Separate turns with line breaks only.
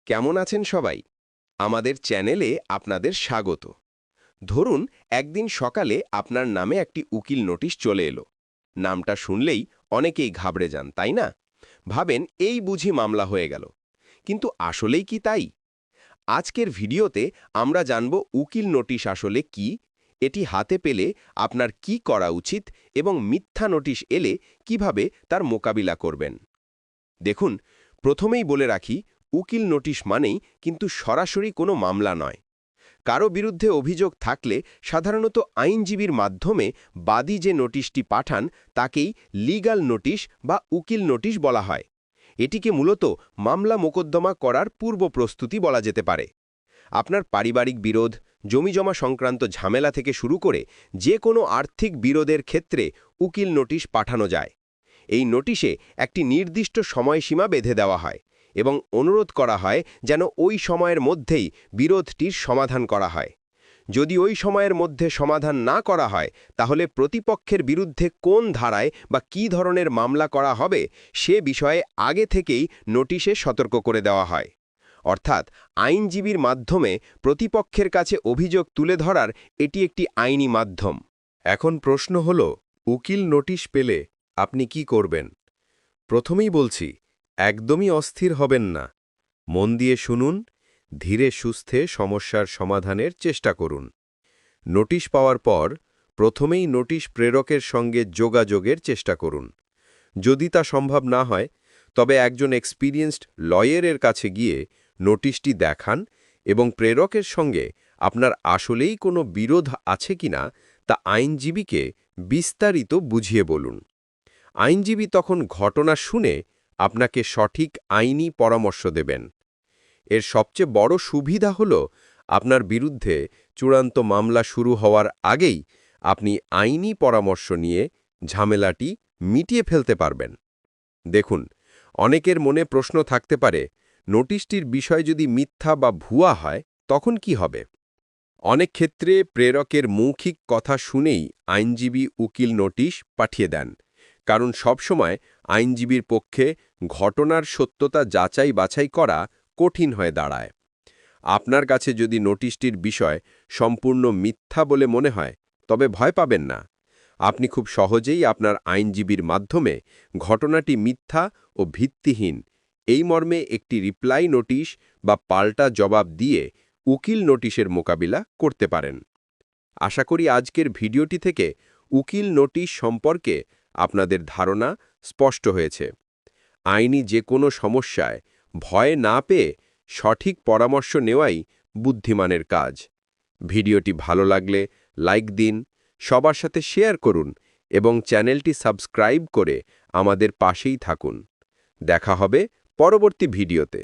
কেমন আছেন সবাই? আমাদের চ্যানেলে আপনাদের স্বাগত। ধরুন একদিন সকালে আপনার নামে একটি উকিল নোটিশ চলে এলো। নামটা শুনলেই অনেকেই ঘাবড়ে যান, তাই না? ভাবেন এই বুঝি মামলা হয়ে গেল। কিন্তু আসলেই কি তাই? আজকের ভিডিওতে আমরা জানব উকিল নোটিশ আসলে কি, এটি হাতে পেলে আপনার কি করা উচিত এবং মিথ্যা নোটিশ এলে কিভাবে তার মোকাবিলা করবেন। দেখুন, প্রথমেই বলে রাখি, উকিল নোটিশ মানেই কিন্তু সরাসরি কোনো মামলা নয়। কারো বিরুদ্ধে অভিযোগ থাকলে সাধারণত আইনজীবীর মাধ্যমে বাদী যে নোটিশটি পাঠান তাকেই লিগ্যাল নোটিশ বা উকিল নোটিশ বলা হয়। এটিকে মূলত মামলা মোকদ্দমা করার পূর্ব প্রস্তুতি বলা যেতে পারে। আপনার পারিবারিক বিরোধ, জমিজমা সংক্রান্ত ঝামেলা থেকে শুরু করে যে কোনো আর্থিক বিরোধের ক্ষেত্রে উকিল নোটিশ পাঠানো যায়। এই নোটিশে একটি নির্দিষ্ট সময়সীমা বেঁধে দেওয়া হয় এবং অনুরোধ করা হয় যেন ওই সময়ের মধ্যেই বিরোধটির সমাধান করা হয়। যদি ওই সময়ের মধ্যে সমাধান না করা হয় তাহলে প্রতিপক্ষের বিরুদ্ধে কোন ধারায় বা কী ধরনের মামলা করা হবে সে বিষয়ে আগে থেকেই নোটিশে সতর্ক করে দেওয়া হয়। অর্থাৎ আইনজীবীর মাধ্যমে প্রতিপক্ষের কাছে অভিযোগ তুলে ধরার এটি একটি আইনি মাধ্যম।
এখন প্রশ্ন হল, উকিল নোটিশ পেলে আপনি কি করবেন? প্রথমেই বলছি, একদমই অস্থির হবেন না। মন দিয়ে শুনুন, ধীরে সুস্থে সমস্যার সমাধানের চেষ্টা করুন। নোটিশ পাওয়ার পর প্রথমেই নোটিশ প্রেরকের সঙ্গে যোগাযোগের চেষ্টা করুন। যদি তা সম্ভব না হয়, তবে একজন এক্সপিরিয়েন্সড লয়ারের কাছে গিয়ে নোটিশটি দেখান এবং প্রেরকের সঙ্গে আপনার আসলেই কোনো বিরোধ আছে কিনা তা আইনজীবীকে বিস্তারিত বুঝিয়ে বলুন। আইনজীবী তখন ঘটনা শুনে আপনাকে সঠিক আইনি পরামর্শ দেবেন। এর সবচেয়ে বড় সুবিধা হল, আপনার বিরুদ্ধে চূড়ান্ত মামলা শুরু হওয়ার আগেই আপনি আইনি পরামর্শ নিয়ে ঝামেলাটি মিটিয়ে ফেলতে পারবেন। দেখুন, অনেকের মনে প্রশ্ন থাকতে পারে, নোটিশটির বিষয় যদি মিথ্যা বা ভুয়া হয় তখন কি হবে? অনেক ক্ষেত্রে প্রেরকের মৌখিক কথা শুনেই আইনজীবী উকিল নোটিশ পাঠিয়ে দেন, কারণ সবসময় আইনজীবীর পক্ষে ঘটনার সত্যতা যাচাই বাছাই করা কঠিন হয়ে দাঁড়ায়। আপনার কাছে যদি নোটিশটির বিষয় সম্পূর্ণ মিথ্যা বলে মনে হয়, তবে ভয় পাবেন না। আপনি খুব সহজেই আপনার আইনজীবীর মাধ্যমে ঘটনাটি মিথ্যা ও ভিত্তিহীন এই মর্মে একটি রিপ্লাই নোটিশ বা পাল্টা জবাব দিয়ে উকিল নোটিশের মোকাবিলা করতে পারেন। আশা করি আজকের ভিডিওটি থেকে উকিল নোটিশ সম্পর্কে আপনাদের ধারণা স্পষ্ট হয়েছে। আইনি যে কোনো সমস্যায় ভয় না পেয়ে সঠিক পরামর্শ নেওয়াই বুদ্ধিমানের কাজ। ভিডিওটি ভালো লাগলে লাইক দিন, সবার সাথে শেয়ার করুন এবং চ্যানেলটি সাবস্ক্রাইব করে আমাদের পাশেই থাকুন। দেখা হবে পরবর্তী ভিডিওতে।